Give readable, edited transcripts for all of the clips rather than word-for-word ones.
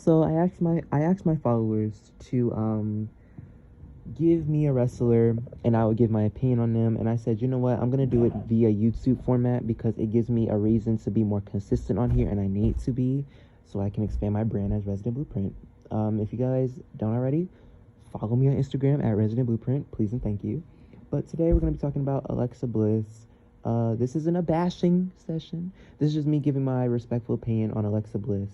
So I asked my followers to give me a wrestler and I would give my opinion on them, and I said, you know what, I'm gonna do it via YouTube format because it gives me a reason to be more consistent on here, and I need to be, so I can expand my brand as Resident Blueprint. If you guys don't already, follow me on Instagram at Resident Blueprint, please and thank you. But today we're gonna be talking about Alexa Bliss. This isn't a bashing session. This is just me giving my respectful opinion on Alexa Bliss.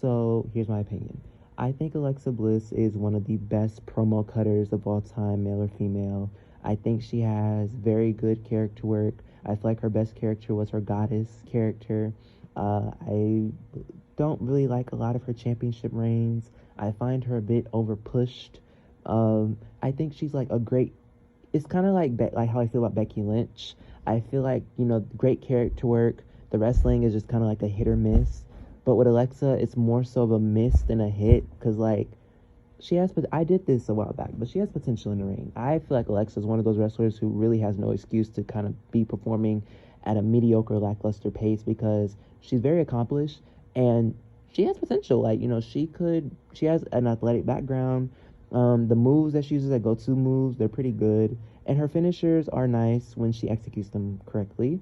So here's my opinion. I think Alexa Bliss is one of the best promo cutters of all time, male or female. I think she has very good character work. I feel like her best character was her goddess character. I don't really like a lot of her championship reigns. I find her a bit overpushed. I think she's like a great. It's kind of like how I feel about Becky Lynch. I feel like, great character work. The wrestling is just kind of like a hit or miss. But with Alexa, it's more so of a miss than a hit. Because, she has... I did this a while back, but she has potential in the ring. I feel like Alexa is one of those wrestlers who really has no excuse to kind of be performing at a mediocre, lackluster pace, because she's very accomplished and she has potential. She has an athletic background. The moves that she uses, that go-to moves, they're pretty good. And her finishers are nice when she executes them correctly.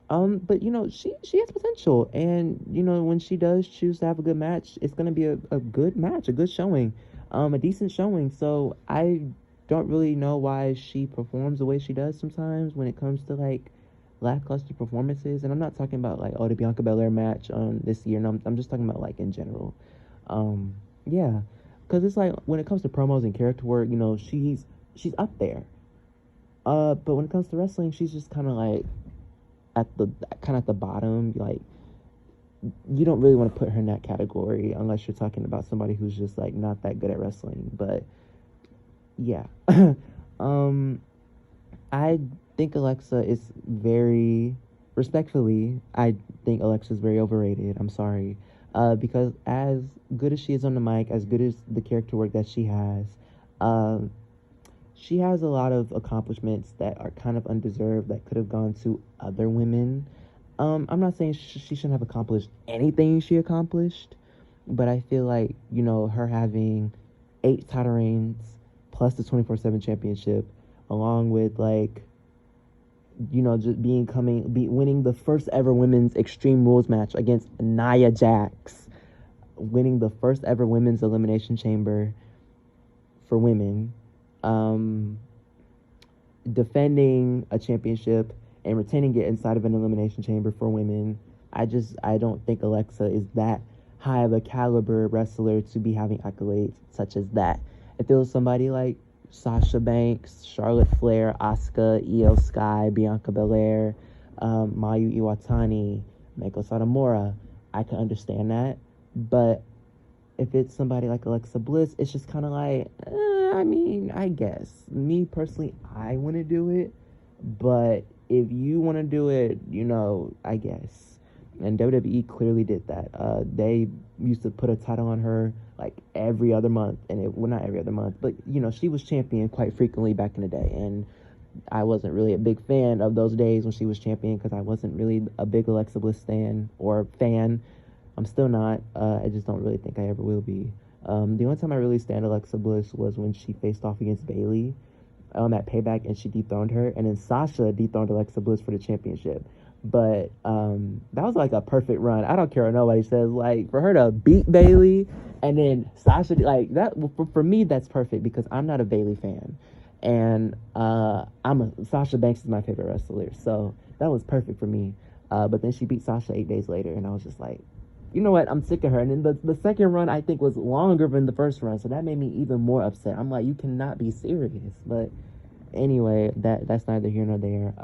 But she has potential, and when she does choose to have a good match, it's gonna be a good match, a good showing, a decent showing. So I don't really know why she performs the way she does sometimes when it comes to lackluster performances. And I'm not talking about the Bianca Belair match this year. No, I'm just talking about in general. Yeah, because it's when it comes to promos and character work, she's up there. But when it comes to wrestling, she's just kind of at the bottom. You don't really want to put her in that category unless you're talking about somebody who's just not that good at wrestling. But yeah. I think Alexa is very respectfully, I think Alexa's very overrated. I'm sorry. Because as good as she is on the mic, as good as the character work that she has a lot of accomplishments that are kind of undeserved that could have gone to other women. I'm not saying she shouldn't have accomplished anything she accomplished, but I feel like, her having 8 title reigns plus the 24/7 championship, along with just winning the first ever women's Extreme Rules match against Nia Jax, winning the first ever women's Elimination Chamber for women, defending a championship and retaining it inside of an elimination chamber for women. I don't think Alexa is that high of a caliber wrestler to be having accolades such as that. If it was somebody like Sasha Banks, Charlotte Flair, Asuka, Io Sky, Bianca Belair, Mayu Iwatani, Meiko Satomura, I can understand that. But if it's somebody like Alexa Bliss, it's just kind of I guess. Me, personally, I wouldn't do it. But if you want to do it, I guess. And WWE clearly did that. They used to put a title on her every other month. And not every other month, but, she was champion quite frequently back in the day. And I wasn't really a big fan of those days when she was champion because I wasn't really a big Alexa Bliss fan. I'm still not. I just don't really think I ever will be. The only time I really stand Alexa Bliss was when she faced off against Bayley at Payback, and she dethroned her, and then Sasha dethroned Alexa Bliss for the championship. But that was a perfect run. I don't care what nobody says. For her to beat Bayley and then Sasha that, for me, that's perfect because I'm not a Bayley fan, and Sasha Banks is my favorite wrestler, so that was perfect for me. But then she beat Sasha 8 days later, and I was just you know what? I'm sick of her. And then the second run, I think, was longer than the first run, so that made me even more upset. I'm you cannot be serious. But anyway, that's neither here nor there.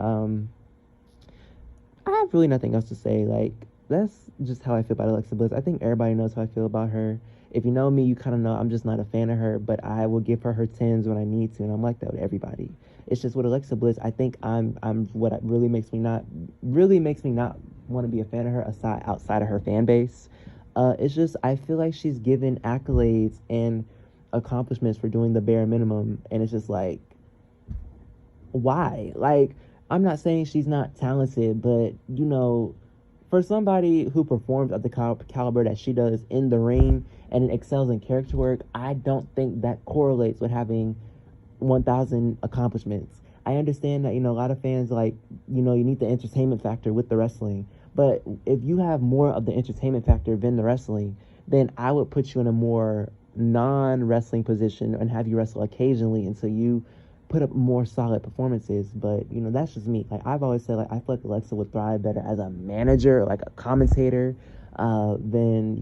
I have really nothing else to say. That's just how I feel about Alexa Bliss. I think everybody knows how I feel about her. If you know me, you kind of know I'm just not a fan of her, but I will give her 10s when I need to, and I'm like that with everybody. It's just with Alexa Bliss, I think I'm what really makes me not want to be a fan of her outside of her fan base. It's just I feel like she's given accolades and accomplishments for doing the bare minimum, and it's just why? I'm not saying she's not talented, but for somebody who performs at the caliber that she does in the ring and excels in character work, I don't think that correlates with having 1,000 accomplishments. I understand that, a lot of fans, like, you need the entertainment factor with the wrestling. But if you have more of the entertainment factor than the wrestling, then I would put you in a more non-wrestling position and have you wrestle occasionally until you put up more solid performances. But, that's just me. Like, I've always said, like, I feel like Alexa would thrive better as a manager, like a commentator, than,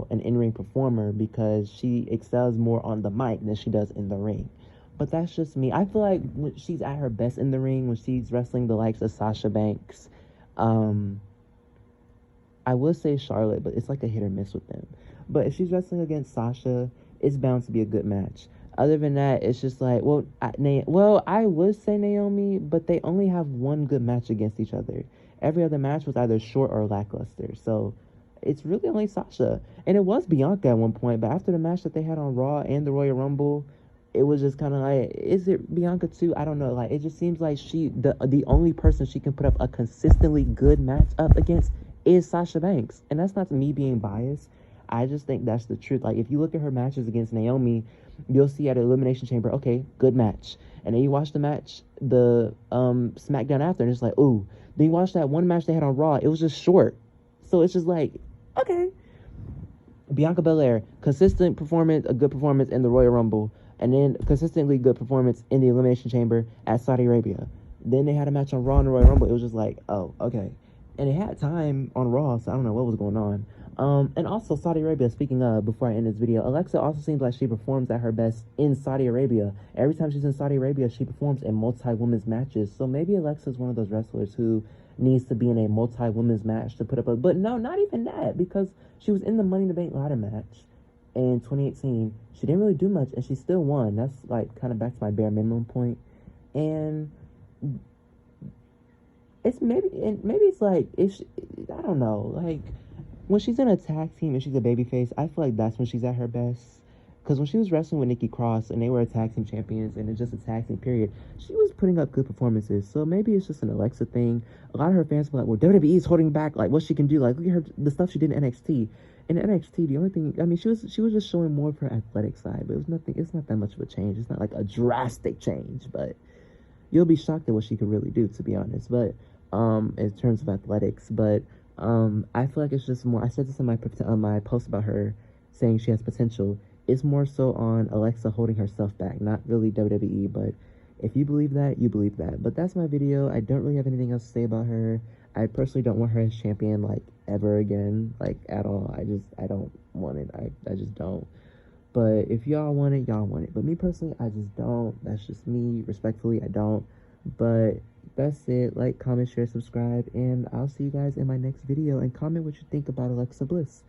an in-ring performer, because she excels more on the mic than she does in the ring. But that's just me. I feel like when she's at her best in the ring, when she's wrestling the likes of Sasha Banks, I will say Charlotte, but it's like a hit or miss with them. But if she's wrestling against Sasha, it's bound to be a good match. Other than that, it's just like, I would say Naomi, but they only have one good match against each other. Every other match was either short or lackluster. So it's really only Sasha. And it was Bianca at one point, but after the match that they had on Raw and the Royal Rumble, it was just kind of like, is it Bianca too? I don't know. Like, it just seems like the only person she can put up a consistently good match up against is Sasha Banks. And that's not me being biased. I just think that's the truth. Like, if you look at her matches against Naomi, you'll see at Elimination Chamber, okay, good match. And then you watch the match, the SmackDown after, and it's like, ooh. Then you watch that one match they had on Raw, it was just short. So it's just like, okay. Bianca Belair, consistent performance, a good performance in the Royal Rumble, and then consistently good performance in the Elimination Chamber at Saudi Arabia. Then they had a match on Raw and the Royal Rumble. It was just like, oh, okay. And it had time on Raw, so I don't know what was going on. And also Saudi Arabia, speaking of, before I end this video, Alexa also seems like she performs at her best in Saudi Arabia. Every time she's in Saudi Arabia, she performs in multi-women's matches. So maybe Alexa's one of those wrestlers who needs to be in a multi-women's match to put up a... But no, not even that, because she was in the Money in the Bank ladder match in 2018. She didn't really do much, and she still won. That's, like, kind of back to my bare minimum point. And maybe it's like, I don't know, like, when she's in a tag team and she's a babyface, I feel like that's when she's at her best. Because when she was wrestling with Nikki Cross and they were tag team champions and it's just a tag team period, she was putting up good performances. So maybe it's just an Alexa thing. A lot of her fans were like, well, WWE is holding back, like, what she can do. Like, look at her, the stuff she did in NXT. In NXT, the only thing, I mean, she was just showing more of her athletic side, but it's not that much of a change. It's not like a drastic change, but you'll be shocked at what she could really do, to be honest. But in terms of athletics, but I feel like it's just more. I said this in my post about her, saying she has potential. It's more so on Alexa holding herself back, not really WWE. But if you believe that, you believe that. But that's my video. I don't really have anything else to say about her. I personally don't want her as champion, like, ever again, like, at all. I don't want it. I just don't. But if y'all want it, y'all want it. But me personally, I just don't. That's just me. Respectfully, I don't. But that's it. Like, comment, share, subscribe, and I'll see you guys in my next video. And comment what you think about Alexa Bliss.